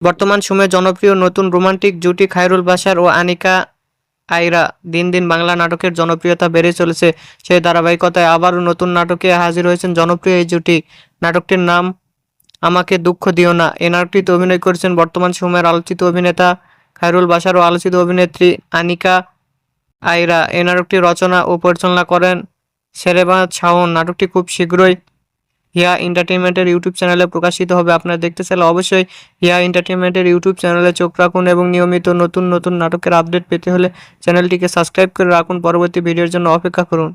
বর্তমান সময়ে জনপ্রিয় নতুন রোমান্টিক জুটি খায়রুল বাশার ও আনিকা আইরা দিন দিন বাংলা নাটকের জনপ্রিয়তা বেড়ে চলেছে। সেই ধারাবাহিকতায় আবারও নতুন নাটকে হাজির হয়েছেন জনপ্রিয় এই জুটি। নাটকটির নাম আমাকে দুঃখ দিও না। এই নাটকটিতে অভিনয় করেছেন বর্তমান সময়ের আলোচিত অভিনেতা খায়রুল বাশার ও আলোচিত অভিনেত্রী আনিকা আইরা। এই নাটকটি রচনা ও পরিচালনা করেন শেরেবাজ শাওন। নাটকটি খুব শীঘ্রই হিয়া এন্টারটেইনমেন্টের ইউটিউব চ্যানেলে প্রকাশিত হবে। আপনারা দেখতে চাইলে অবশ্যই হিয়া এন্টারটেইনমেন্টের ইউটিউব চ্যানেলে চোখ রাখুন এবং নিয়মিত নতুন নতুন নাটকের আপডেট পেতে হলে চ্যানেলটিকে সাবস্ক্রাইব করে রাখুন। পরবর্তী ভিডিওর জন্য অপেক্ষা করুন।